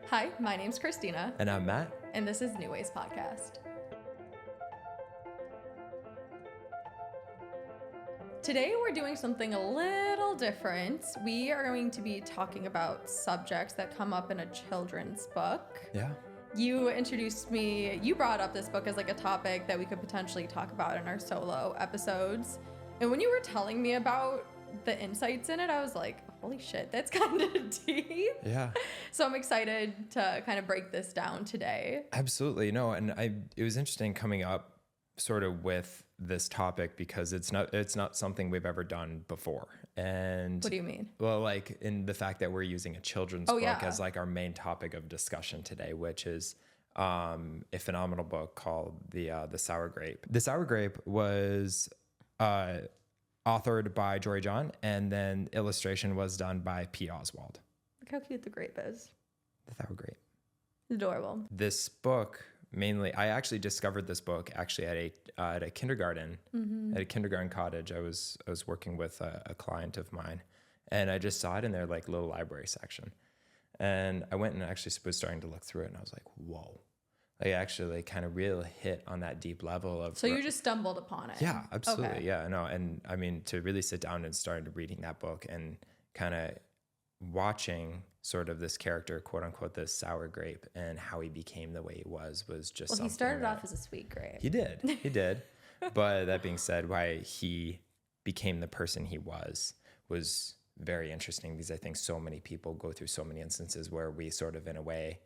Hi, my name's Christina. And I'm Matt. And this is New Ways Podcast. Today we're doing something a little different. We are going to be talking about subjects that come up in a children's book. Yeah. You introduced me, you brought up this book as like a topic that we could potentially talk about in our solo episodes. And when you were telling me about the insights in it, I was like, holy shit, that's kind of deep. Yeah. So I'm excited to kind of break this down today. Absolutely. No, and it was interesting coming up sort of with this topic because it's not something we've ever done before. And what do you mean? Well, like in the fact that we're using a children's book as like our main topic of discussion today, which is a phenomenal book called The Sour Grape. The Sour Grape was authored by Jory and then illustration was done by P. Oswald. Look how cute the grape is. The Sour Grape. Adorable. This book mainly, I actually discovered this book actually at a kindergarten, at a kindergarten cottage. I was working with a client of mine, and I just saw it in their like little library section, and I went and actually was starting to look through it, and I was like, whoa. Like actually kind of really hit on that deep level of. So you just stumbled upon it. Yeah, absolutely. Okay. Yeah, no. And I mean, to really sit down and start reading that book and kind of watching sort of this character, quote unquote, this sour grape and how he became the way he was just well, something. He started off as a sweet grape. He did. But that being said, why he became the person he was very interesting because I think so many people go through so many instances where we sort of in a way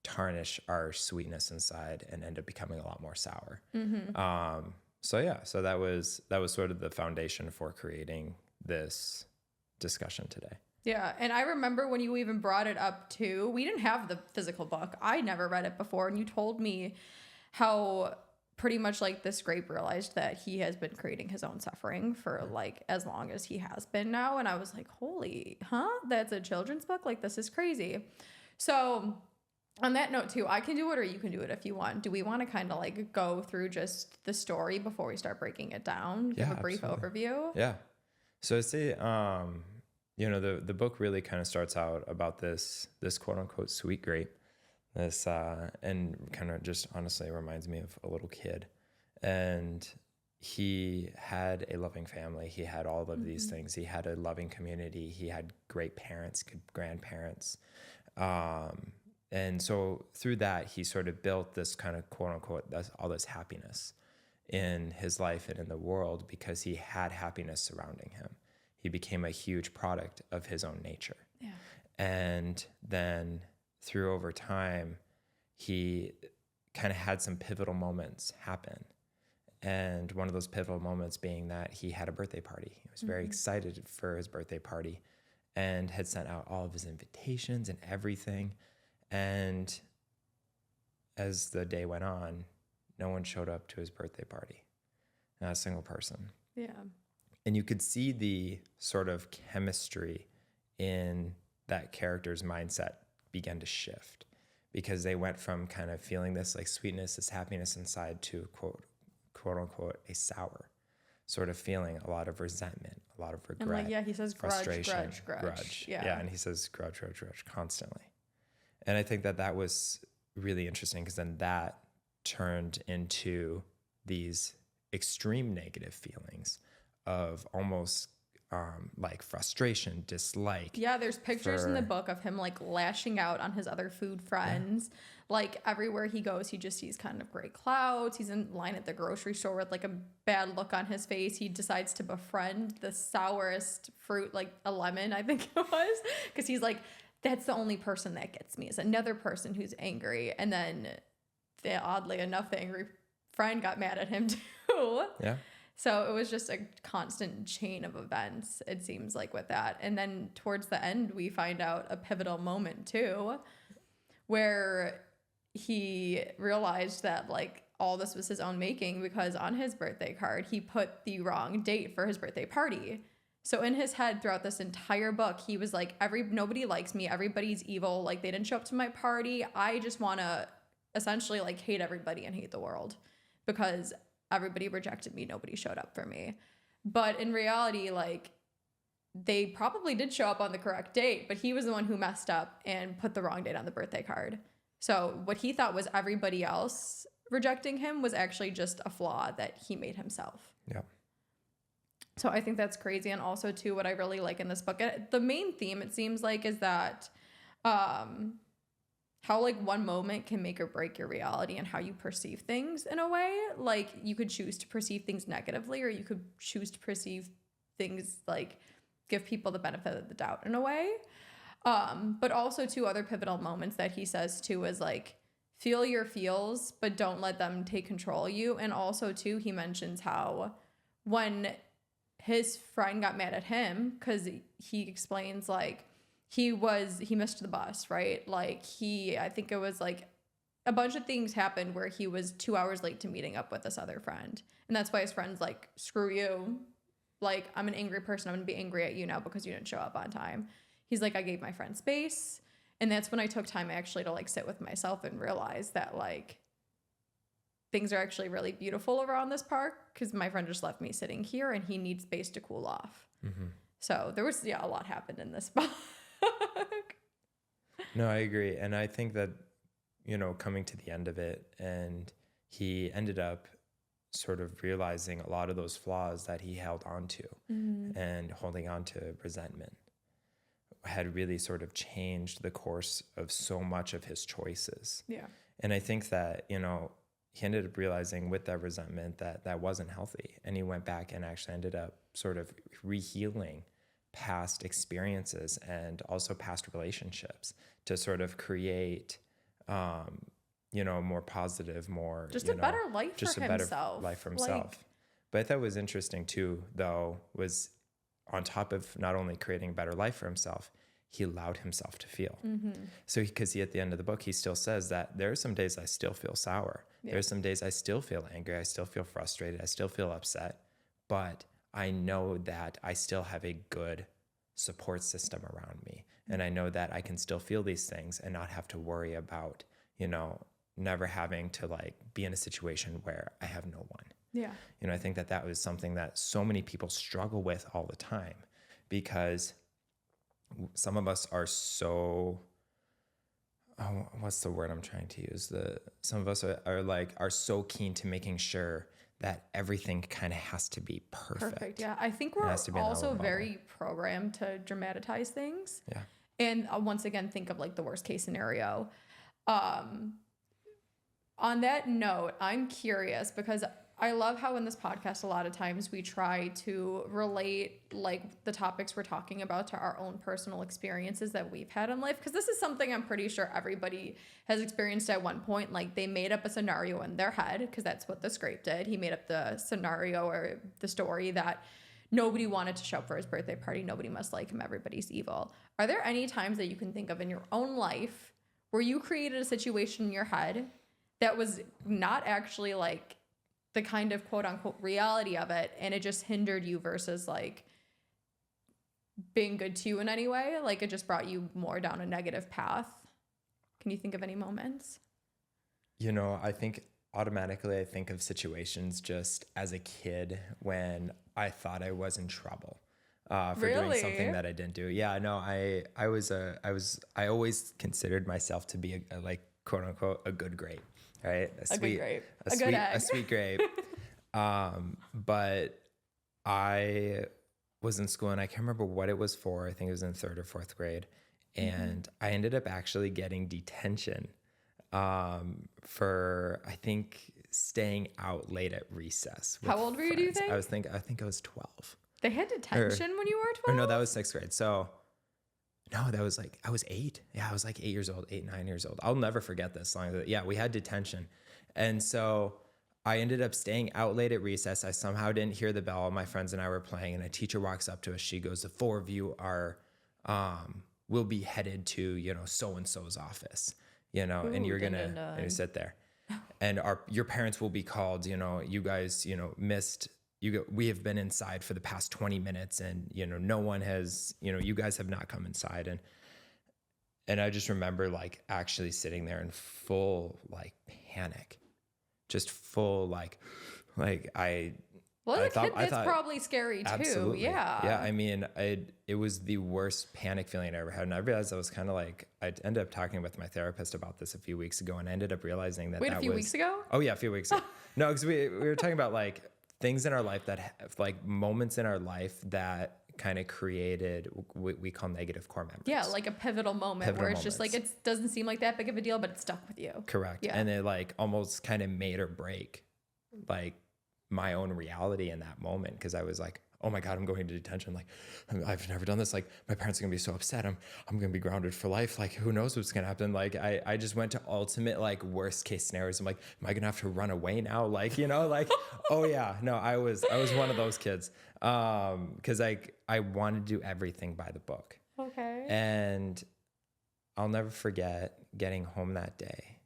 tarnish our sweetness inside and end up becoming a lot more sour. So that was sort of the foundation for creating this discussion today. Yeah, and I remember when you even brought it up too, we didn't have the physical book. I never read it before, and you told me how pretty much like this grape realized that he has been creating his own suffering for like as long as he has been now, and I was like, holy, that's a children's book? Like, this is crazy. So on that note too, I can do it or you can do it if you want. Do we want to kind of like go through just the story before we start breaking it down? Give a brief overview? Yeah. So I'd say, the book really kind of starts out about this quote unquote sweet grape, this, and kind of just honestly reminds me of a little kid. And he had a loving family. He had all of these things. He had a loving community. He had great parents, good grandparents. And so through that, he sort of built this kind of quote unquote, all this happiness in his life and in the world because he had happiness surrounding him. He became a huge product of his own nature. Yeah. And then through over time, he kind of had some pivotal moments happen. And one of those pivotal moments being that he had a birthday party. He was very excited for his birthday party and had sent out all of his invitations and everything. And as the day went on, no one showed up to his birthday party. Not a single person. Yeah. And you could see the sort of chemistry in that character's mindset begin to shift because they went from kind of feeling this like sweetness, this happiness inside to quote unquote, a sour sort of feeling, a lot of resentment, a lot of regret. And he says frustration, grudge. Yeah. And he says grudge constantly. And I think that was really interesting because then that turned into these extreme negative feelings of almost like frustration, dislike. Yeah, there's pictures in the book of him like lashing out on his other food friends. Yeah. Like everywhere he goes, he just sees kind of gray clouds. He's in line at the grocery store with like a bad look on his face. He decides to befriend the sourest fruit, like a lemon, I think it was, because he's like, that's the only person that gets me is another person who's angry. And then oddly enough, the angry friend got mad at him too. Yeah. So it was just a constant chain of events, it seems like, with that. And then towards the end, we find out a pivotal moment too, where he realized that like all this was his own making because on his birthday card, he put the wrong date for his birthday party. So in his head throughout this entire book, he was like, nobody likes me. Everybody's evil. Like they didn't show up to my party. I just want to essentially like hate everybody and hate the world because everybody rejected me. Nobody showed up for me. But in reality, like they probably did show up on the correct date, but he was the one who messed up and put the wrong date on the birthday card. So what he thought was everybody else rejecting him was actually just a flaw that he made himself. Yeah. So I think that's crazy. And also, too, what I really like in this book, the main theme, it seems like, is that how, like, one moment can make or break your reality and how you perceive things in a way. Like, you could choose to perceive things negatively, or you could choose to perceive things, like, give people the benefit of the doubt in a way. But also, two other pivotal moments that he says, too, is, like, feel your feels, but don't let them take control of you. And also, too, he mentions how when his friend got mad at him, because he explains, like, he missed the bus, right? Like, I think it was, like, a bunch of things happened where he was 2 hours late to meeting up with this other friend. And that's why his friend's like, screw you. Like, I'm an angry person. I'm going to be angry at you now because you didn't show up on time. He's like, I gave my friend space. And that's when I took time actually to, like, sit with myself and realize that, like, things are actually really beautiful around this park because my friend just left me sitting here and he needs space to cool off. Mm-hmm. So there was, a lot happened in this book. No, I agree. And I think that, coming to the end of it, and he ended up sort of realizing a lot of those flaws that he held on to, and holding on to resentment had really sort of changed the course of so much of his choices. Yeah. And I think that, he ended up realizing with that resentment that wasn't healthy. And he went back and actually ended up sort of rehealing past experiences and also past relationships to sort of create, more positive, more... Just a better life for himself. Better life for himself. But I thought was interesting too, though, was on top of not only creating a better life for himself, he allowed himself to feel. So because at the end of the book, he still says that there are some days I still feel sour. Yeah. There's some days I still feel angry. I still feel frustrated. I still feel upset. But I know that I still have a good support system around me. And I know that I can still feel these things and not have to worry about, never having to, like, be in a situation where I have no one. Yeah. I think that was something that so many people struggle with all the time, because some of us are so, what's the word I'm trying to use? Some of us are so keen to making sure that everything kind of has to be perfect. Yeah. I think we're also very programmed to dramatize things. Yeah. And once again, think of, like, the worst case scenario. On that note, I'm curious because I love how in this podcast, a lot of times we try to relate, like, the topics we're talking about to our own personal experiences that we've had in life. Because this is something I'm pretty sure everybody has experienced at one point. Like, they made up a scenario in their head, because that's what the Grape did. He made up the scenario or the story that nobody wanted to show up for his birthday party. Nobody must like him. Everybody's evil. Are there any times that you can think of in your own life where you created a situation in your head that was not actually, like, the kind of quote unquote reality of it, and it just hindered you versus, like, being good to you in any way? Like, it just brought you more down a negative path. Can you think of any moments? I think automatically I think of situations just as a kid when I thought I was in trouble for doing something that I didn't do. Yeah, no, I always considered myself to be a like, quote unquote, a good grape. Right? A sweet grape. But I was in school and I can't remember what it was for. I think it was in 3rd or 4th grade. And I ended up actually getting detention for, I think, staying out late at recess. How old were you, do you think? I think I was 12. They had detention when you were 12? Or no, that was 6th grade. So no, that was like, I was 8. Yeah, I was like 9 years old. I'll never forget this song. Yeah, we had detention. And so I ended up staying out late at recess. I somehow didn't hear the bell. My friends and I were playing, and a teacher walks up to us. She goes, the 4 of you will be headed to, so-and-so's office, and you're going to sit there. And your parents will be called, you guys, missed. We have been inside for the past 20 minutes and, no one has, you guys have not come inside. And I just remember, like, actually sitting there in full, like, panic, just full, like I Well, as a kid, it's probably scary too. Absolutely. Yeah. Yeah. I mean, it was the worst panic feeling I ever had. And I realized I was kind of like, I ended up talking with my therapist about this a few weeks ago, and I ended up realizing that Wait, a few weeks ago? Oh yeah, a few weeks ago. No, because we were talking about like things in our life that have, like moments in our life that kind of created what we call negative core memories. Yeah, like a pivotal moment where it's just like, it doesn't seem like that big of a deal, but it stuck with you. Correct. Yeah. And it like almost kind of made or break like my own reality in that moment, because I was like, oh my God, I'm going to detention. Like, I've never done this. Like, my parents are gonna be so upset. I'm gonna be grounded for life. Like, who knows what's gonna happen? Like, I just went to ultimate like worst case scenarios. I'm like, am I gonna have to run away now? Like, you know, like, oh yeah, no, I was one of those kids. Because like I wanted to do everything by the book. Okay. And I'll never forget getting home that day,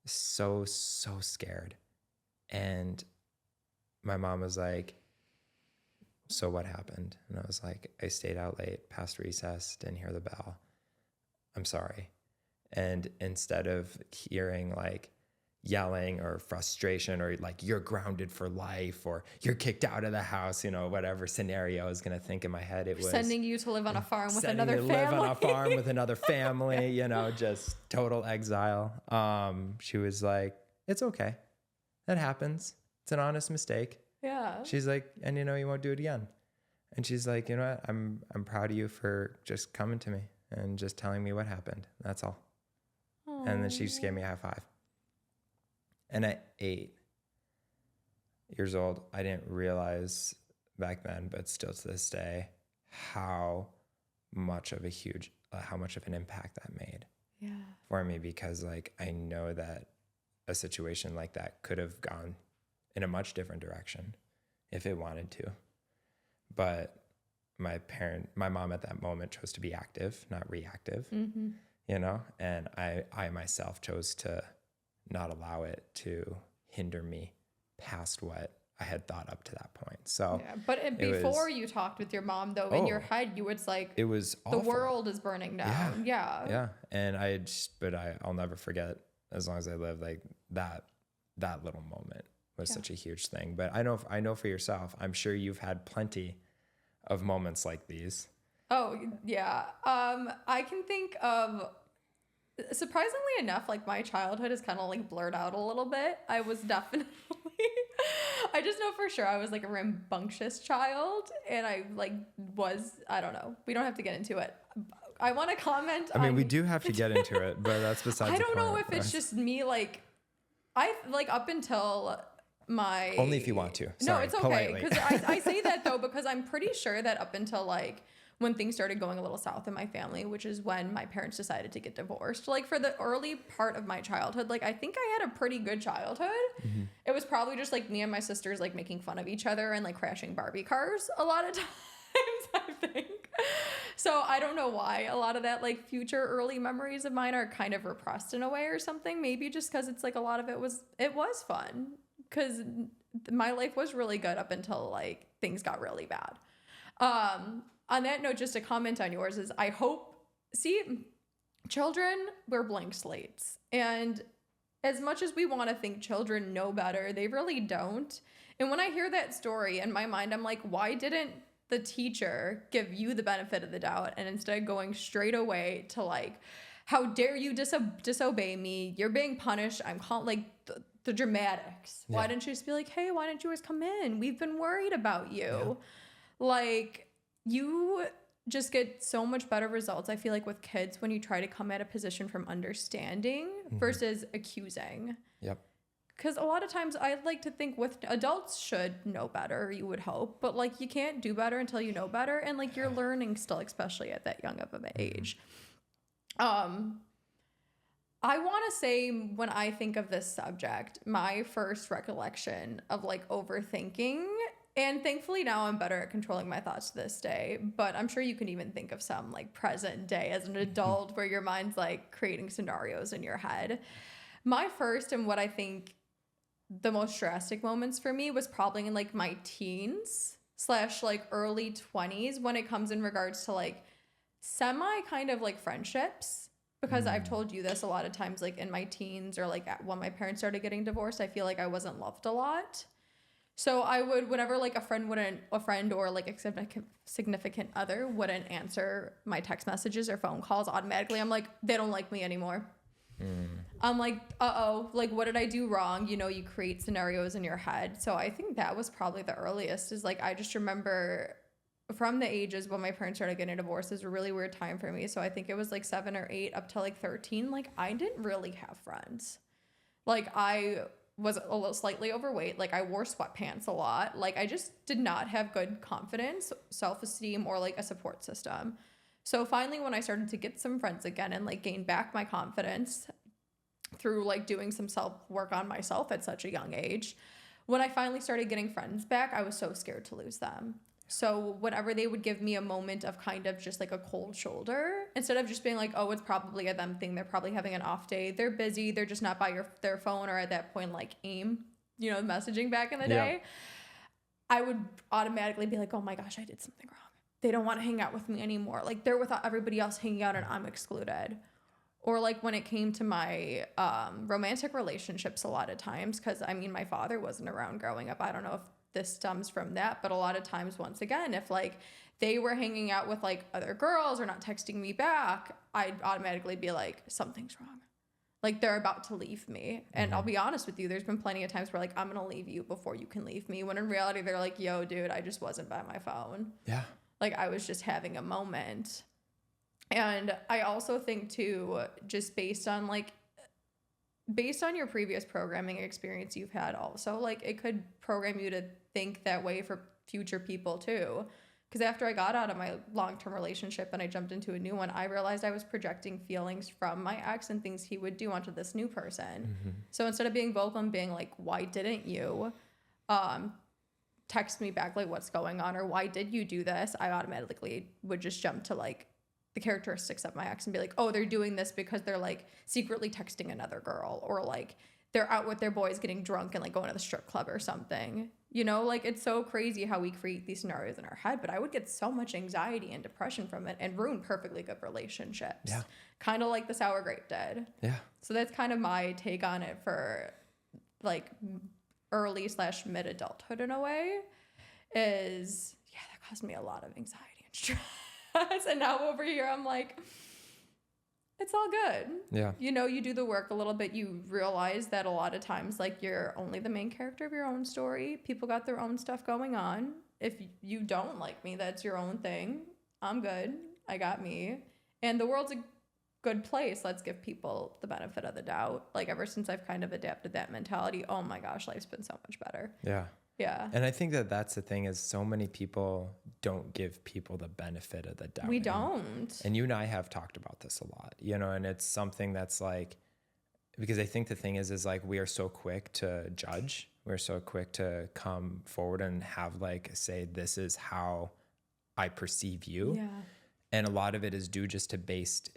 so scared, and my mom was like, so what happened? And I was like, I stayed out late past recess, didn't hear the bell. I'm sorry. And instead of hearing like yelling or frustration or like you're grounded for life or you're kicked out of the house, you know, whatever scenario I was going to think in my head, it was sending you to live on a farm with another family. Live on a farm with another family, you know, just total exile. She was like, it's okay. That happens. It's an honest mistake. Yeah. She's like, and you know, you won't do it again. And she's like, you know what? I'm proud of you for just coming to me and just telling me what happened. That's all. Aww. And then she just gave me a high five. And at 8 years old, I didn't realize back then, but still to this day, how much of an impact that made for me, because like, I know that a situation like that could have gone in a much different direction if it wanted to. But my mom at that moment chose to be active, not reactive, you know? And I myself chose to not allow it to hinder me past what I had thought up to that point. So, yeah, but before you talked with your mom though, in your head, you was like, it was awful. The world is burning down. Yeah. And I'll never forget, as long as I live, like that little moment was such a huge thing. But I know for yourself, I'm sure you've had plenty of moments like these. Oh yeah. I can think of, surprisingly enough, like my childhood is kind of like blurred out a little bit. I was definitely, I just know for sure I was like a rambunctious child, and I don't know. We don't have to get into it. I want to comment. I mean, we do have to get into it, but that's besides the point. I don't know if it's just me, like, I like up until my... Only if you want to. Sorry, no, it's okay. Because I say that though, because I'm pretty sure that up until like when things started going a little south in my family, which is when my parents decided to get divorced, like for the early part of my childhood, like I think I had a pretty good childhood. Mm-hmm. It was probably just like me and my sisters like making fun of each other and like crashing Barbie cars a lot of times, I think. So I don't know why a lot of that like future early memories of mine are kind of repressed in a way or something. Maybe just because it's like a lot of it was fun, because my life was really good up until like things got really bad. On that note, just a comment on yours is children, we're blank slates. And as much as we want to think children know better, they really don't. And when I hear that story in my mind, I'm like, why didn't the teacher give you the benefit of the doubt, and instead going straight away to like, how dare you disobey me? You're being punished. I'm calling like the dramatics. Yeah. Why didn't you just be like, hey, why didn't you guys come in? We've been worried about you. Yeah. Like, you just get so much better results, I feel like, with kids when you try to come at a position from understanding versus accusing. Yep. Because a lot of times I like to think with adults should know better, you would hope, but like you can't do better until you know better, and like you're learning still, especially at that young of an age. I want to say, when I think of this subject, my first recollection of like overthinking, and thankfully now I'm better at controlling my thoughts to this day, but I'm sure you can even think of some like present day as an adult where your mind's like creating scenarios in your head. My first, and what I think the most drastic moments for me, was probably in like my teens / like early 20s, when it comes in regards to like semi kind of like friendships, because I've told you this a lot of times, like in my teens or like when my parents started getting divorced, I feel like I wasn't loved a lot. So I would, whenever like a friend or like a significant other wouldn't answer my text messages or phone calls automatically, I'm like, they don't like me anymore. I'm like, uh-oh, like what did I do wrong? You know, you create scenarios in your head. So I think that was probably the earliest, is like, I just remember from the ages when my parents started getting divorced, is a really weird time for me. So I think it was like 7 or 8 up to like 13. Like I didn't really have friends. Like I was a little slightly overweight. Like I wore sweatpants a lot. Like I just did not have good confidence, self-esteem, or like a support system. So finally, when I started to get some friends again and like gain back my confidence through like doing some self-work on myself at such a young age, when I finally started getting friends back, I was so scared to lose them. So whenever they would give me a moment of kind of just like a cold shoulder, instead of just being like, oh, it's probably a them thing, they're probably having an off day, they're busy, they're just not by their phone, or at that point like AIM, you know, messaging back in the day, I would automatically be like, oh my gosh, I did something wrong. They don't want to hang out with me anymore. Like they're with everybody else hanging out and I'm excluded. Or like when it came to my romantic relationships, a lot of times, because I mean, my father wasn't around growing up. I don't know if this stems from that, but a lot of times, once again, if like they were hanging out with like other girls or not texting me back, I'd automatically be like, something's wrong. Like they're about to leave me. And I'll be honest with you, there's been plenty of times where like, I'm going to leave you before you can leave me. When in reality, they're like, yo, dude, I just wasn't by my phone. Yeah. Like I was just having a moment. And I also think too, just based on your previous programming experience you've had also, like it could program you to think that way for future people too. Because after I got out of my long-term relationship and I jumped into a new one, I realized I was projecting feelings from my ex and things he would do onto this new person. So instead of being vocal and being like, why didn't you text me back, like what's going on, or why did you do this, I automatically would just jump to like the characteristics of my ex and be like, oh, they're doing this because they're like secretly texting another girl, or like they're out with their boys getting drunk and like going to the strip club or something. You know, like it's so crazy how we create these scenarios in our head, but I would get so much anxiety and depression from it and ruin perfectly good relationships. Yeah. Kind of like the sour grape did. Yeah. So that's kind of my take on it for like early/mid adulthood in a way, is that caused me a lot of anxiety and stress. And now over here, I'm like, it's all good. Yeah. You know, you do the work a little bit. You realize that a lot of times, like, you're only the main character of your own story. People got their own stuff going on. If you don't like me, that's your own thing. I'm good. I got me. And the world's a good place. Let's give people the benefit of the doubt. Like, ever since I've kind of adapted that mentality, oh my gosh, life's been so much better. Yeah. Yeah. And I think that that's the thing, is so many people don't give people the benefit of the doubt. We don't. And you and I have talked about this a lot, you know, and it's something that's like, because I think the thing is like, we are so quick to judge. We're so quick to come forward and have like, say, this is how I perceive you. Yeah. And a lot of it is due just to based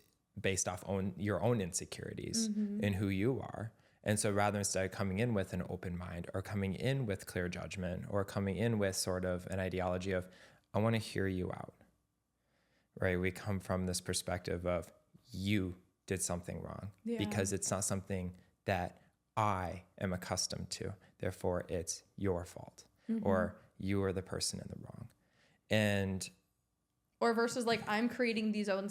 off your own insecurities and who you are. And so rather, instead of coming in with an open mind, or coming in with clear judgment, or coming in with sort of an ideology of, I want to hear you out, right? We come from this perspective of, you did something wrong because it's not something that I am accustomed to. Therefore, it's your fault, or you are the person in the wrong. And or versus like, I'm creating these own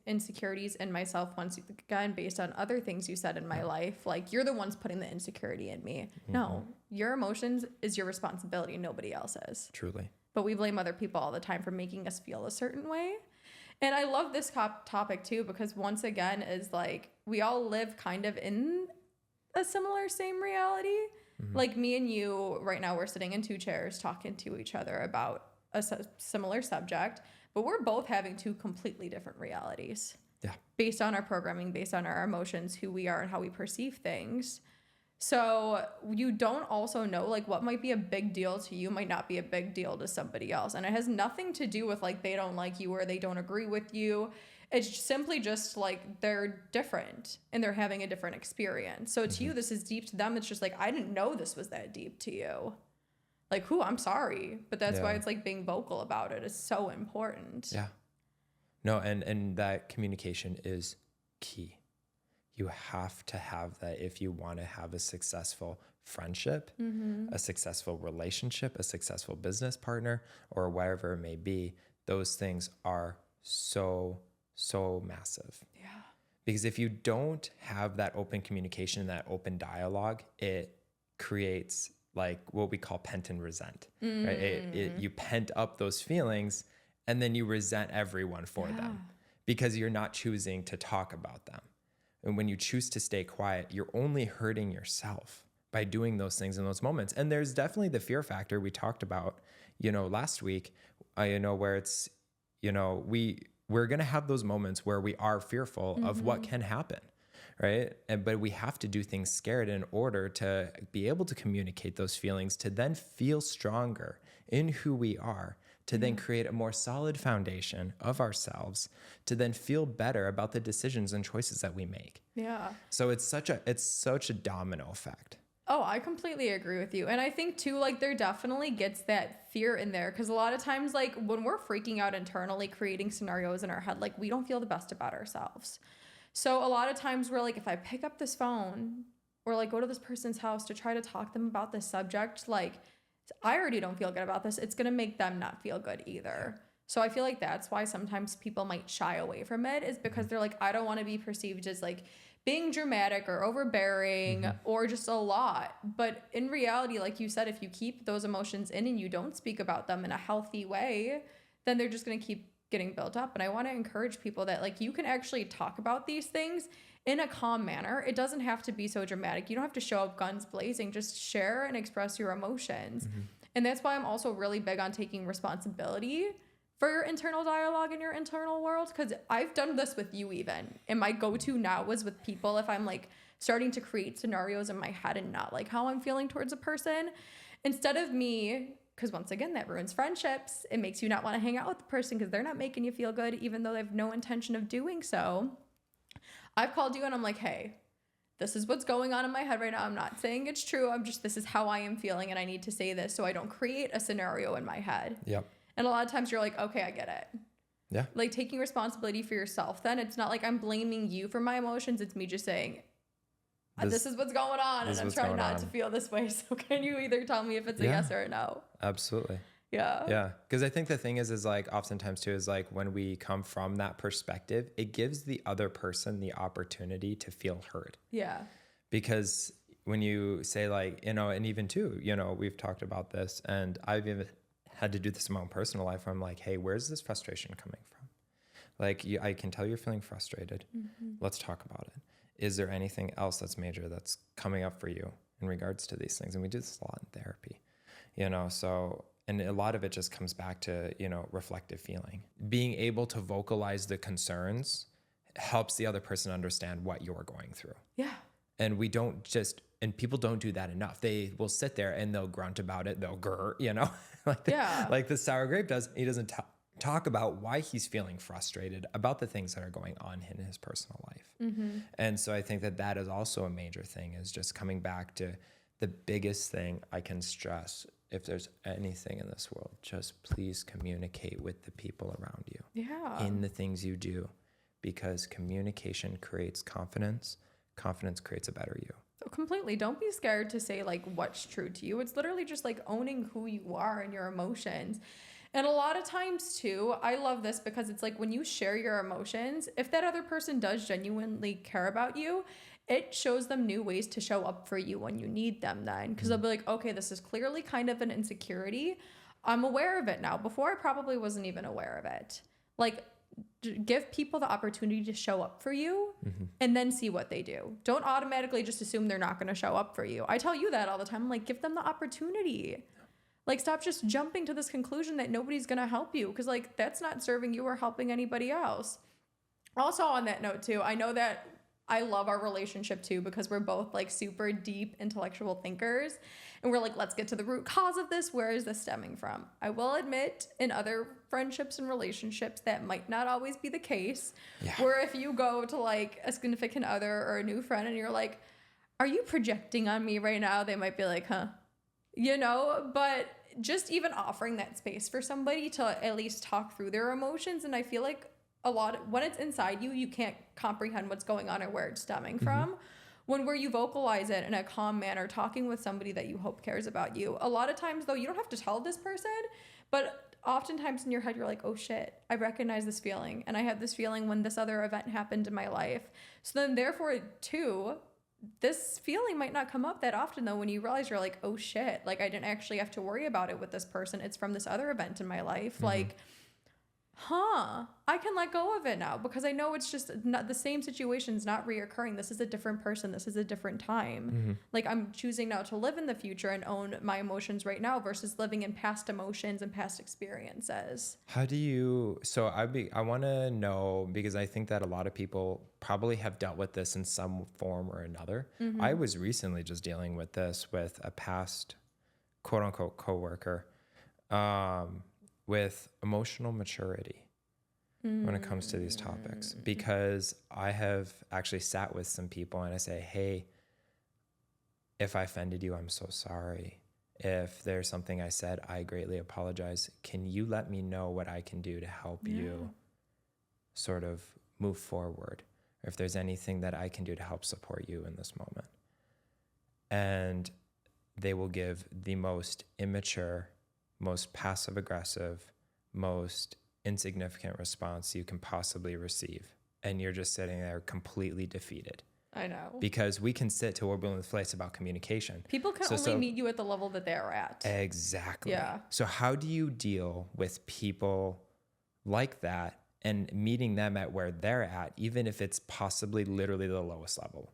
insecurities in myself once again, based on other things you said in my life. Like, you're the ones putting the insecurity in me. No, your emotions is your responsibility. Nobody else's. Truly. But we blame other people all the time for making us feel a certain way. And I love this topic too, because once again, is like, we all live kind of in a similar same reality. Like me and you right now, we're sitting in 2 chairs talking to each other about a similar subject, but we're both having 2 completely different realities. Yeah. Based on our programming, based on our emotions, who we are and how we perceive things. So you don't also know, like, what might be a big deal to you might not be a big deal to somebody else. And it has nothing to do with like, they don't like you or they don't agree with you. It's simply just like, they're different and they're having a different experience. So to you, this is deep. To them, it's just like, I didn't know this was that deep to you. Like, I'm sorry. But that's why it's like, being vocal about it is so important. Yeah. No, and that communication is key. You have to have that if you want to have a successful friendship, a successful relationship, a successful business partner, or whatever it may be. Those things are so massive. Yeah. Because if you don't have that open communication, that open dialogue, it creates like what we call pent and resent, right? You pent up those feelings and then you resent everyone for them because you're not choosing to talk about them. And when you choose to stay quiet, you're only hurting yourself by doing those things in those moments. And there's definitely the fear factor we talked about, last week, where it's, we're going to have those moments where we are fearful of what can happen, right? But we have to do things scared in order to be able to communicate those feelings, to then feel stronger in who we are, to then create a more solid foundation of ourselves, to then feel better about the decisions and choices that we make. Yeah. So it's such a domino effect. Oh, I completely agree with you. And I think too, like there definitely gets that fear in there. Cause a lot of times, like when we're freaking out internally, creating scenarios in our head, like we don't feel the best about ourselves. So a lot of times we're like, if I pick up this phone or like go to this person's house to try to talk to them about this subject, like I already don't feel good about this. It's going to make them not feel good either. So I feel like that's why sometimes people might shy away from it, is because they're like, I don't want to be perceived as like being dramatic or overbearing or just a lot. But in reality, like you said, if you keep those emotions in and you don't speak about them in a healthy way, then they're just going to keep getting built up. And I want to encourage people that like you can actually talk about these things in a calm manner. It doesn't have to be so dramatic. You don't have to show up guns blazing. Just share and express your emotions. And that's why I'm also really big on taking responsibility for your internal dialogue in your internal world. Because I've done this with you even. And my go-to now is with people if I'm like starting to create scenarios in my head and not like how I'm feeling towards a person. Instead of me, because once again, that ruins friendships. It makes you not want to hang out with the person because they're not making you feel good, even though they have no intention of doing so. I've called you and I'm like, hey, this is what's going on in my head right now. I'm not saying it's true. This is how I am feeling and I need to say this so I don't create a scenario in my head. Yep. And a lot of times you're like, okay, I get it. Yeah. Like taking responsibility for yourself. Then it's not like I'm blaming you for my emotions. It's me just saying, this is what's going on and I'm trying not to feel this way. So can you either tell me if it's a yes or a no? Absolutely. Yeah. Yeah. Because I think the thing is like oftentimes too is like when we come from that perspective, it gives the other person the opportunity to feel heard. Yeah. Because when you say like, and even too, we've talked about this and I've even had to do this in my own personal life where I'm like, hey, where's this frustration coming from? Like I can tell you're feeling frustrated. Let's talk about it. Is there anything else that's major that's coming up for you in regards to these things? And we do this a lot in therapy, so, and a lot of it just comes back to, reflective feeling. Being able to vocalize the concerns helps the other person understand what you're going through. Yeah. And and people don't do that enough. They will sit there and they'll grunt about it. They'll grr, like the sour grape does. He doesn't talk about why he's feeling frustrated about the things that are going on in his personal life. And so I think that is also a major thing, is just coming back to the biggest thing I can stress. If there's anything in this world, just please communicate with the people around you in the things you do, because communication creates confidence. Confidence creates a better you. Completely. Don't be scared to say like what's true to you. It's literally just like owning who you are and your emotions. And a lot of times too, I love this because it's like when you share your emotions, if that other person does genuinely care about you, it shows them new ways to show up for you when you need them then. Because they'll be like, okay, this is clearly kind of an insecurity. I'm aware of it now. Before I probably wasn't even aware of it. Like, give people the opportunity to show up for you and then see what they do. Don't automatically just assume they're not going to show up for you. I tell you that all the time. I'm like, give them the opportunity. Like, stop just jumping to this conclusion that nobody's going to help you, because like that's not serving you or helping anybody else. Also on that note too, I know that I love our relationship too, because we're both like super deep intellectual thinkers and we're like, let's get to the root cause of this. Where is this stemming from? I will admit in other friendships and relationships that might not always be the case. Where if you go to like a significant other or a new friend and you're like, are you projecting on me right now? They might be like, huh? But just even offering that space for somebody to at least talk through their emotions. And I feel like when it's inside you, you can't comprehend what's going on or where it's stemming from. Where you vocalize it in a calm manner, talking with somebody that you hope cares about you. A lot of times, though, you don't have to tell this person, but oftentimes in your head, you're like, oh shit, I recognize this feeling. And I had this feeling when this other event happened in my life. So then therefore, too, this feeling might not come up that often, though, when you realize you're like, oh shit, like I didn't actually have to worry about it with this person. It's from this other event in my life. Like, I can let go of it now because I know it's just not the same situation's not reoccurring. This is a different person. This is a different time. Like I'm choosing now to live in the future and own my emotions right now versus living in past emotions and past experiences. How do you, I want to know, because I think that a lot of people probably have dealt with this in some form or another. I was recently just dealing with this with a past quote unquote coworker, with emotional maturity when it comes to these topics, because I have actually sat with some people and I say, hey, if I offended you, I'm so sorry. If there's something I said, I greatly apologize. Can you let me know what I can do to help you sort of move forward? Or if there's anything that I can do to help support you in this moment. And they will give the most immature, most passive aggressive, most insignificant response you can possibly receive. And you're just sitting there completely defeated. I know. Because we can sit till we're blue in the face about communication. People can only meet you at the level that they're at. Exactly. Yeah. So how do you deal with people like that and meeting them at where they're at, even if it's possibly literally the lowest level?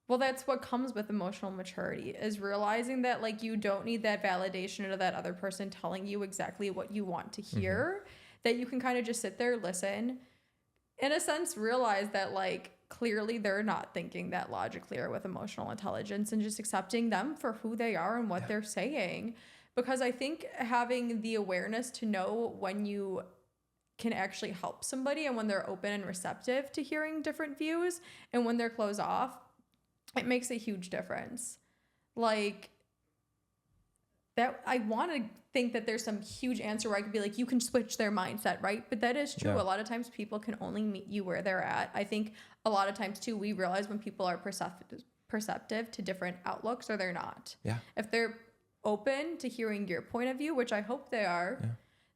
Well, that's what comes with emotional maturity, is realizing that like you don't need that validation of that other person telling you exactly what you want to hear, that you can kind of just sit there, listen, in a sense, realize that like clearly they're not thinking that logically or with emotional intelligence, and just accepting them for who they are and what they're saying. Because I think having the awareness to know when you can actually help somebody and when they're open and receptive to hearing different views and when they're closed off, it makes a huge difference. Like that, I want to think that there's some huge answer where I could be like, you can switch their mindset, right? But that is true. A lot of times people can only meet you where they're at. I think a lot of times too, we realize when people are perceptive to different outlooks or they're not. Yeah. If they're open to hearing your point of view, which I hope they are,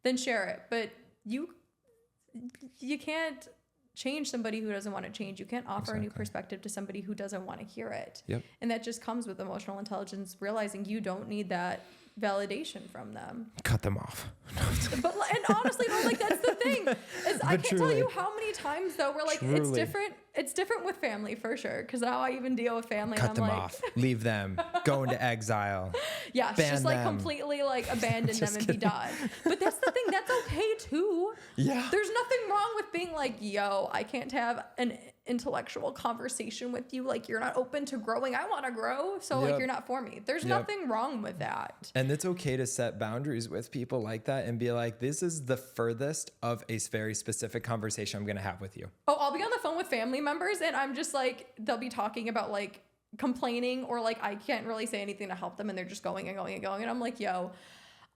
then share it. But you can't change somebody who doesn't want to change. You can't offer a new perspective to somebody who doesn't want to hear it. And that just comes with emotional intelligence, realizing you don't need that validation from them. Cut them off. And honestly, though, like that's the thing. Is I can't tell you how many times though we're like, it's different. It's different with family for sure. Because now I even deal with family. Cut and them like, off. Leave them. Go into exile. Yeah, just like completely like abandon them and be done. But that's the thing. That's okay too. Yeah. There's nothing wrong with being like, yo, I can't have an intellectual conversation with you. Like you're not open to growing. I want to grow. So like you're not for me. There's nothing wrong with that. And it's okay to set boundaries with people like that and be like, this is the furthest of a very specific conversation I'm going to have with you. Oh, I'll be on the phone with family members and I'm just like, they'll be talking about like complaining or like I can't really say anything to help them and they're just going and going and going. And I'm like, yo,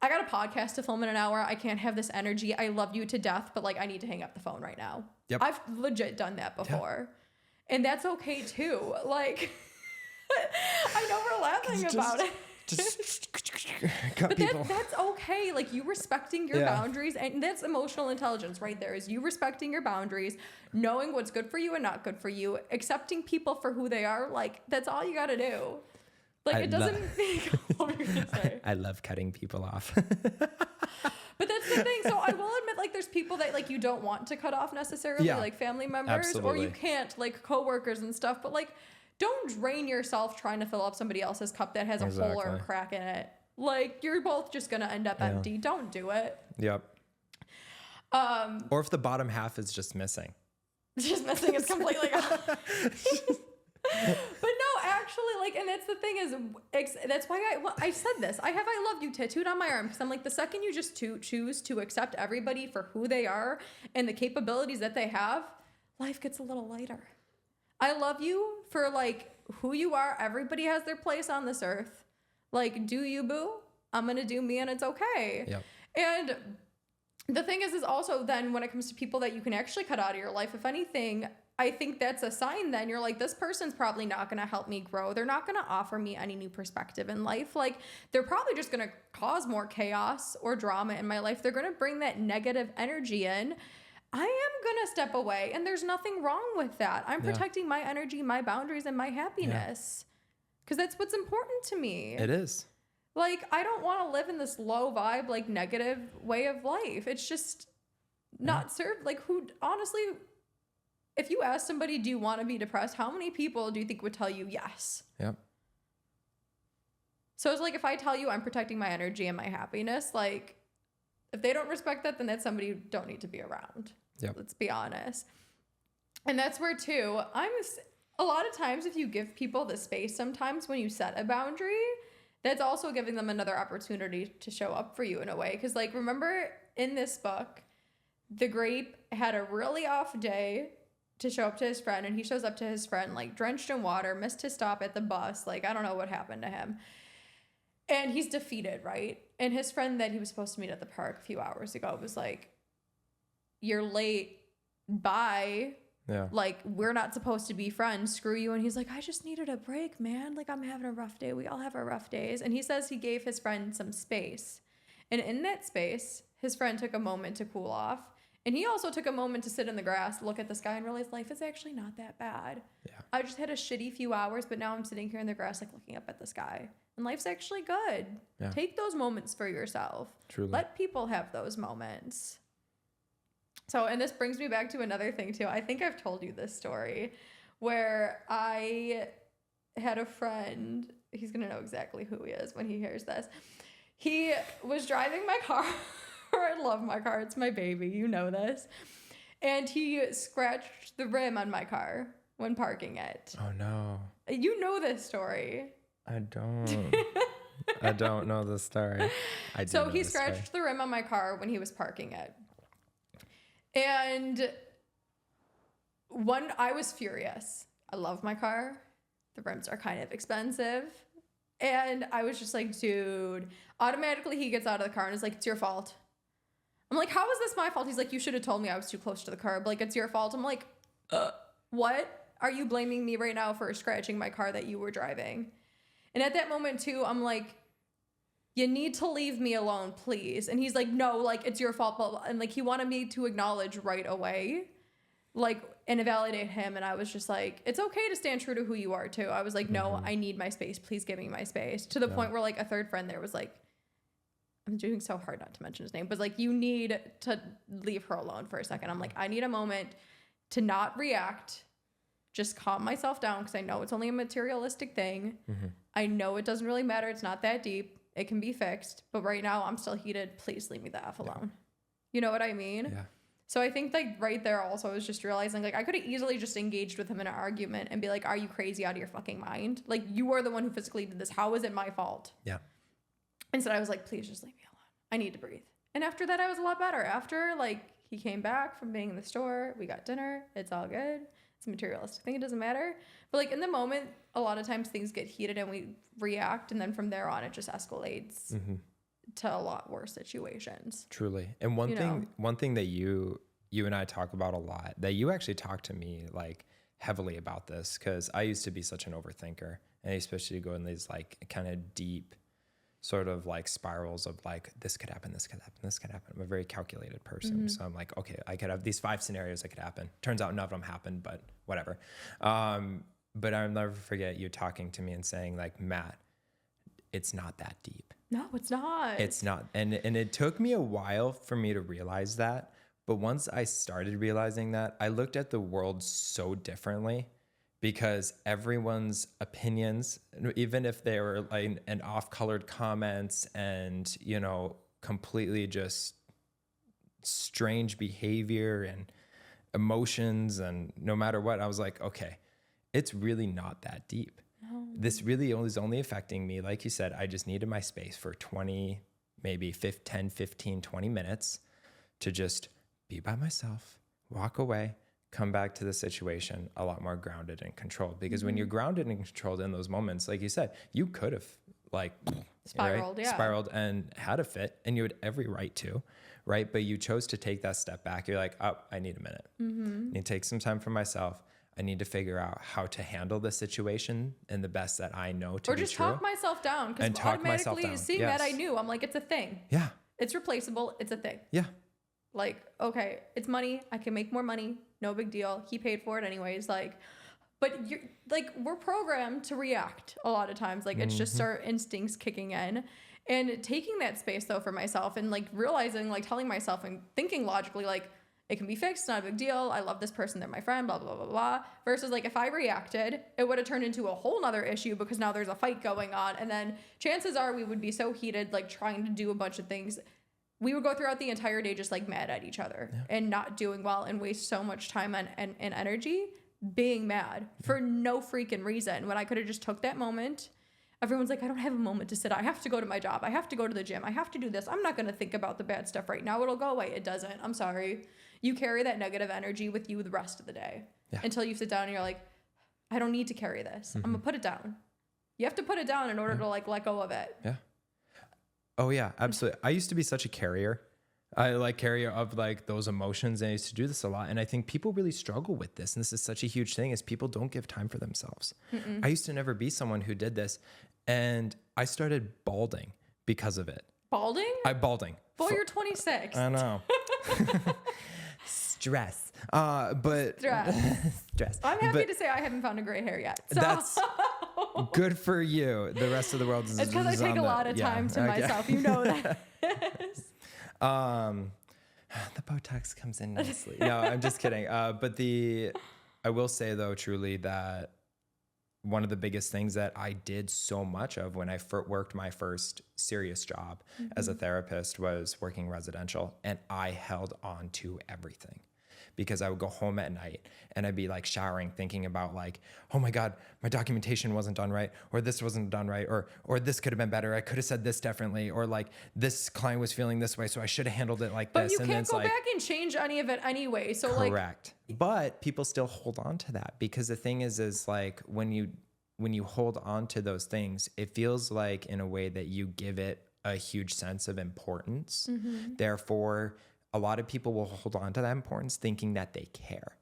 I got a podcast to film in an hour. I can't have this energy. I love you to death, but like I need to hang up the phone right now. Yep. I've legit done that before. And that's okay too. Like, I know we're laughing about it. But that's okay. Like you respecting your boundaries, and that's emotional intelligence right there, is you respecting your boundaries, knowing what's good for you and not good for you, accepting people for who they are. Like that's all you got to do. Like it doesn't what were you gonna say? I love cutting people off. But that's the thing. So I will admit, like, there's people that like you don't want to cut off necessarily, like family members, or you can't, like coworkers and stuff. But like, don't drain yourself trying to fill up somebody else's cup that has a hole or a crack in it. Like you're both just gonna end up empty. Don't do it. Yep. Or if the bottom half is just missing. Just missing is completely gone. But no, actually, like, and that's the thing is, that's why I said this. I have I love you tattooed on my arm because I'm like, the second you just choose to accept everybody for who they are and the capabilities that they have, life gets a little lighter. I love you for like who you are. Everybody has their place on this earth. Like, do you, boo? I'm gonna do me, and it's okay. Yep. And the thing is also then when it comes to people that you can actually cut out of your life, if anything, I think that's a sign then you're like, this person's probably not going to help me grow. They're not going to offer me any new perspective in life. Like, they're probably just going to cause more chaos or drama in my life. They're going to bring that negative energy in. I am going to step away, and there's nothing wrong with that. I'm protecting my energy, my boundaries, and my happiness because that's what's important to me. It is. Like, I don't want to live in this low vibe, like, negative way of life. It's just not served. Like, who, honestly, if you ask somebody, do you want to be depressed? How many people do you think would tell you yes? Yep. So it's like, if I tell you I'm protecting my energy and my happiness, like, if they don't respect that, then that's somebody you don't need to be around. Yep. Let's be honest. And that's where, too, a lot of times if you give people the space sometimes when you set a boundary, that's also giving them another opportunity to show up for you in a way. Because, like, remember in this book, the Grape had a really off day to show up to his friend, and he shows up to his friend, like, drenched in water, missed his stop at the bus. Like, I don't know what happened to him. And he's defeated, right? And his friend that he was supposed to meet at the park a few hours ago was like, you're late. Bye. Yeah. Like, we're not supposed to be friends. Screw you. And he's like, I just needed a break, man. Like, I'm having a rough day. We all have our rough days. And he says he gave his friend some space. And in that space, his friend took a moment to cool off. And he also took a moment to sit in the grass, look at the sky, and realize life is actually not that bad. Yeah. I just had a shitty few hours, but now I'm sitting here in the grass, like, looking up at the sky. And life's actually good. Yeah. Take those moments for yourself. Truly. Let people have those moments. So, and this brings me back to another thing too. I think I've told you this story where I had a friend. He's going to know exactly who he is when he hears this. He was driving my car. I love my car. It's my baby. You know this. And he scratched the rim on my car when parking it. Oh, no. You know this story. I don't. I don't know the story. So he scratched the rim on my car when he was parking it. And I was furious. I love my car. The rims are kind of expensive. And I was just like, dude, automatically he gets out of the car and is like, it's your fault. I'm like, how is this my fault? He's like, you should have told me I was too close to the curb. Like, it's your fault. I'm like, what? Are you blaming me right now for scratching my car that you were driving? And at that moment too, I'm like, you need to leave me alone, please. And he's like, no, like, it's your fault. Blah, blah. And like, he wanted me to acknowledge right away, like, and validate him. And I was just like, it's okay to stand true to who you are too. I was like, no, I need my space. Please give me my space. To the point where like a third friend there was like, I'm doing so hard not to mention his name, but like, you need to leave her alone for a second. I'm like, I need a moment to not react, just calm myself down, because I know it's only a materialistic thing. I know it doesn't really matter. It's not that deep. It can be fixed. But right now I'm still heated. Please leave me the F alone. You know what I mean? Yeah. So I think like right there also I was just realizing like I could have easily just engaged with him in an argument and be like, are you crazy out of your fucking mind? Like, you are the one who physically did this. How is it my fault? Yeah. Instead I was like, please just leave me alone. I need to breathe. And after that I was a lot better. After like he came back from being in the store, we got dinner. It's all good. It's a materialistic thing. It doesn't matter. But like in the moment, a lot of times things get heated and we react. And then from there on, it just escalates to a lot worse situations. Truly. And one thing that you and I talk about a lot, that you actually talk to me like heavily about this, because I used to be such an overthinker, and especially go in these like kind of deep sort of like spirals of like, this could happen, this could happen, this could happen. I'm a very calculated person. So I'm like, okay, I could have these 5 scenarios that could happen. Turns out none of them happened, but whatever. But I'll never forget you talking to me and saying like, Matt, it's not that deep. No, it's not. It's not. And it took me a while for me to realize that. But once I started realizing that, I looked at the world so differently, because everyone's opinions, even if they were like an off-colored comments and, you know, completely just strange behavior and emotions, and no matter what, I was like, okay, it's really not that deep. No. This really is only affecting me. Like you said, I just needed my space for 20, maybe 10, 15, 20 minutes to just be by myself, walk away, come back to the situation a lot more grounded and controlled. Because when you're grounded and controlled in those moments, like you said, you could have like spiraled, right? yeah. Spiraled and had a fit, and you had every right to, right? But you chose to take that step back. You're like, oh, I need a minute. I need to take some time for myself. I need to figure out how to handle the situation in the best that I know to be true. Or just talk myself down, because automatically seeing that I knew, I'm like, it's a thing. Yeah. It's replaceable. It's a thing. Yeah. Like, okay, it's money. I can make more money. No big deal. He paid for it anyways. Like, but you're like, we're programmed to react a lot of times. Like, it's just our instincts kicking in. And taking that space though for myself and like realizing, like telling myself and thinking logically, like, it can be fixed, not a big deal. I love this person, they're my friend, blah, blah, blah, blah. Versus like if I reacted, it would have turned into a whole nother issue because now there's a fight going on. And then chances are we would be so heated, like trying to do a bunch of things. We would go throughout the entire day just like mad at each other and not doing well and waste so much time and energy being mad for no freaking reason. When I could have just took that moment. Everyone's like, I don't have a moment to sit. I have to go to my job. I have to go to the gym. I have to do this. I'm not going to think about the bad stuff right now. It'll go away. It doesn't. I'm sorry. You carry that negative energy with you the rest of the day until you sit down and you're like, I don't need to carry this. I'm going to put it down. You have to put it down in order to like let go of it. Yeah. Oh yeah, absolutely. I used to be such a carrier. I like carrier of like those emotions, and I used to do this a lot. And I think people really struggle with this. And this is such a huge thing is people don't give time for themselves. I used to never be someone who did this. And I started balding because of it. Balding? Balding. Boy, you're 26. I know. Stress. Stress. I'm happy to say I haven't found a gray hair yet. So. That's good for you. The rest of the world is It's because I take a lot of time to myself. You know that. The Botox comes in nicely. No, I'm just kidding. But I will say though, truly that one of the biggest things that I did so much of when I worked my first serious job as a therapist was working residential, and I held on to everything. Because I would go home at night and I'd be like showering, thinking about like, oh my God, my documentation wasn't done right, or this wasn't done right, or this could have been better. I could have said this differently, or like this client was feeling this way, so I should have handled it like this. But you can't go back and change any of it anyway. So correct. But people still hold on to that because the thing is like when you hold on to those things, it feels like in a way that you give it a huge sense of importance. Therefore, a lot of people will hold on to that importance thinking that they care.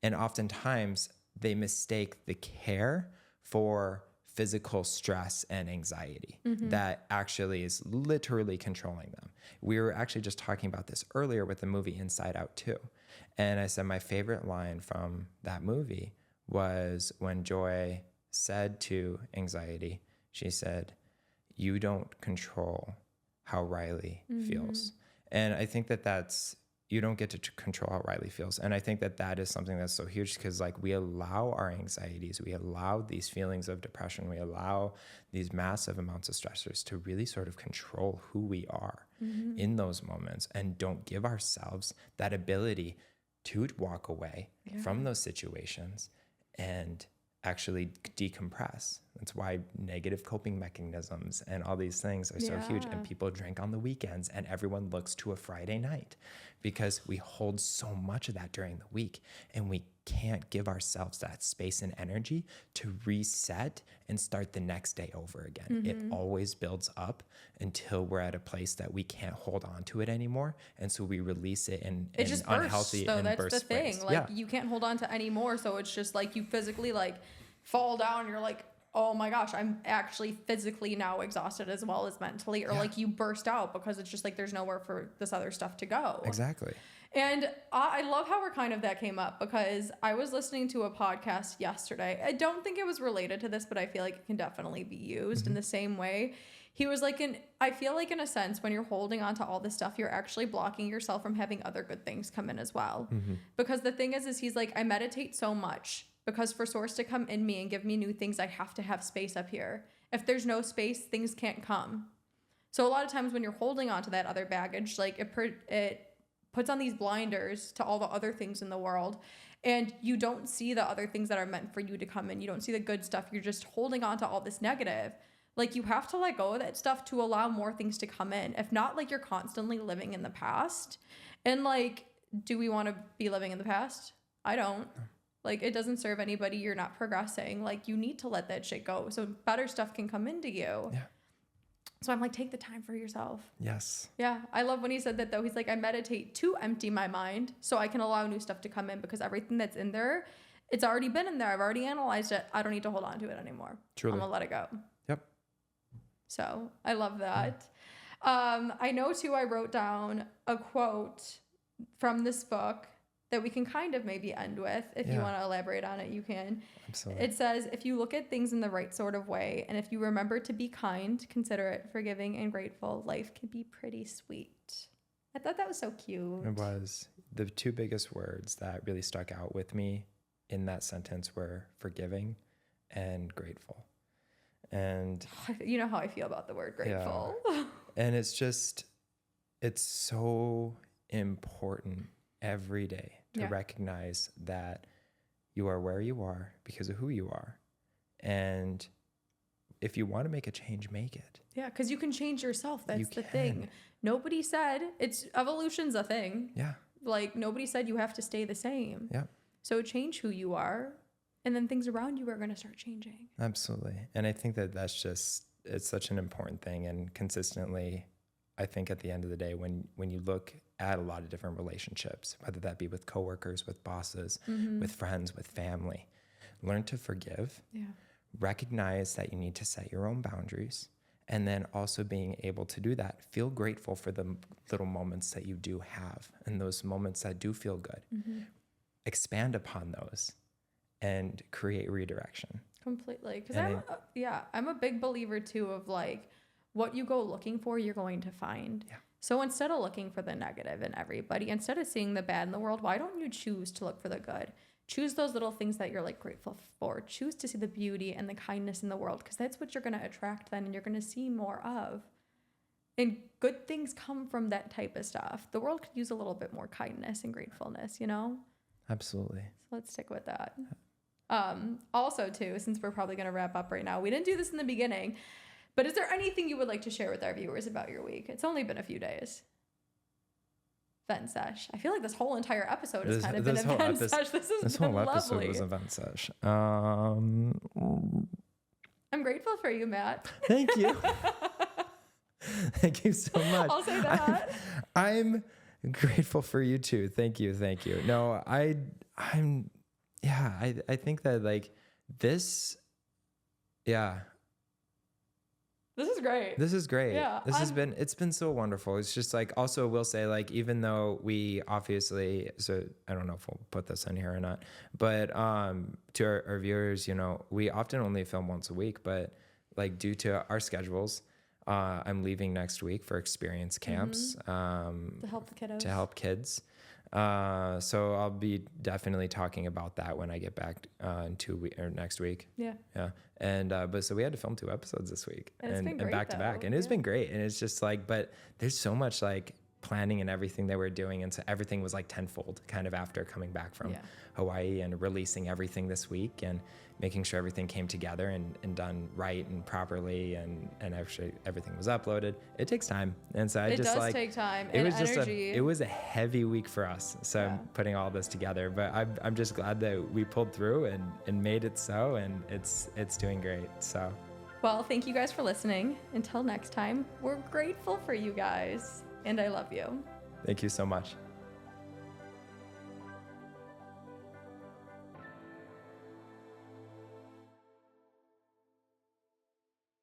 And oftentimes they mistake the care for physical stress and anxiety that actually is literally controlling them. We were actually just talking about this earlier with the movie Inside Out 2. And I said my favorite line from that movie was when Joy said to anxiety, she said, "You don't control how Riley feels." And I think that's, you don't get to control how Riley feels. And I think that is something that's so huge because like we allow our anxieties, we allow these feelings of depression, we allow these massive amounts of stressors to really sort of control who we are in those moments, and don't give ourselves that ability to walk away from those situations and actually decompress. That's why negative coping mechanisms and all these things are so huge. And people drink on the weekends and everyone looks to a Friday night because we hold so much of that during the week, and we can't give ourselves that space and energy to reset and start the next day over again. It always builds up until we're at a place that we can't hold on to it anymore. And so we release it in just unhealthy bursts, and that's burst the thing. ways. Like you can't hold on to any more. So it's just like you physically like fall down. You're like, oh my gosh, I'm actually physically now exhausted as well as mentally, or like you burst out because it's just like there's nowhere for this other stuff to go. Exactly. And I love how that came up because I was listening to a podcast yesterday. I don't think it was related to this, but I feel like it can definitely be used in the same way. He was like, I feel like in a sense, when you're holding on to all this stuff, you're actually blocking yourself from having other good things come in as well. Because the thing is he's like, I meditate so much because for source to come in me and give me new things, I have to have space up here. If there's no space, things can't come. So a lot of times when you're holding on to that other baggage, like it puts on these blinders to all the other things in the world, and you don't see the other things that are meant for you to come in. You don't see the good stuff. You're just holding on to all this negative. Like you have to let go of that stuff to allow more things to come in. If not, like you're constantly living in the past. And like, do we want to be living in the past? I don't. Like, it doesn't serve anybody. You're not progressing. Like, you need to let that shit go so better stuff can come into you. Yeah. So I'm like, take the time for yourself. Yes. Yeah. I love when he said that though. He's like, I meditate to empty my mind so I can allow new stuff to come in, because everything that's in there, it's already been in there. I've already analyzed it. I don't need to hold on to it anymore. Truly. I'm gonna let it go. Yep. So I love that. I know too, I wrote down a quote from this book that we can kind of maybe end with. If you want to elaborate on it, you can. Absolutely. It says, if you look at things in the right sort of way, and if you remember to be kind, considerate, forgiving, and grateful, life can be pretty sweet. I thought that was so cute. It was. The two biggest words that really stuck out with me in that sentence were forgiving and grateful. And you know how I feel about the word grateful. Yeah. And it's so important every day to recognize that you are where you are because of who you are. And if you want to make a change, make it. Yeah, because you can change yourself. That's the thing. Nobody said evolution's a thing. Yeah. Like, nobody said you have to stay the same. Yeah. So change who you are, and then things around you are going to start changing. Absolutely. And I think that it's such an important thing. And consistently, I think at the end of the day, when you look at a lot of different relationships, whether that be with coworkers, with bosses, with friends, with family, learn to forgive. Yeah. Recognize that you need to set your own boundaries. And then also being able to do that, feel grateful for the little moments that you do have and those moments that do feel good. Expand upon those and create redirection. Completely. Because I'm a big believer too of like, what you go looking for, you're going to find. Yeah. So instead of looking for the negative in everybody, instead of seeing the bad in the world, why don't you choose to look for the good? Choose those little things that you're like grateful for. Choose to see the beauty and the kindness in the world, because that's what you're going to attract then, and you're going to see more of. And good things come from that type of stuff. The world could use a little bit more kindness and gratefulness, you know? Absolutely. So let's stick with that. Also too, since we're probably going to wrap up right now, we didn't do this in the beginning, but is there anything you would like to share with our viewers about your week? It's only been a few days. Vent sesh. I feel like this whole entire episode has kind of been a vent sesh. This whole episode was a vent sesh. I'm grateful for you, Matt. Thank you. Thank you so much. I'll say that. I'm grateful for you too. Thank you. No, I think that like this, This is great. This is great. Yeah, it's been so wonderful. It's just like, also will say, like, even though we obviously, so I don't know if we'll put this in here or not, but to our viewers, you know, we often only film once a week, but like due to our schedules, I'm leaving next week for experience camps to help the kiddos. To help kids. So I'll be definitely talking about that when I get back in 2 weeks or next week. Yeah. And but so we had to film 2 episodes this week and back to back, and it's been great. And it's just like, but there's so much like planning and everything that we're doing, and so everything was like tenfold kind of after coming back from Hawaii and releasing everything this week and making sure everything came together and done right and properly, and actually everything was uploaded. It takes time, and so it does take time and energy. It was a heavy week for us, so putting all this together. But I'm just glad that we pulled through and made it so, and it's doing great. So, well, thank you guys for listening. Until next time, we're grateful for you guys, and I love you. Thank you so much.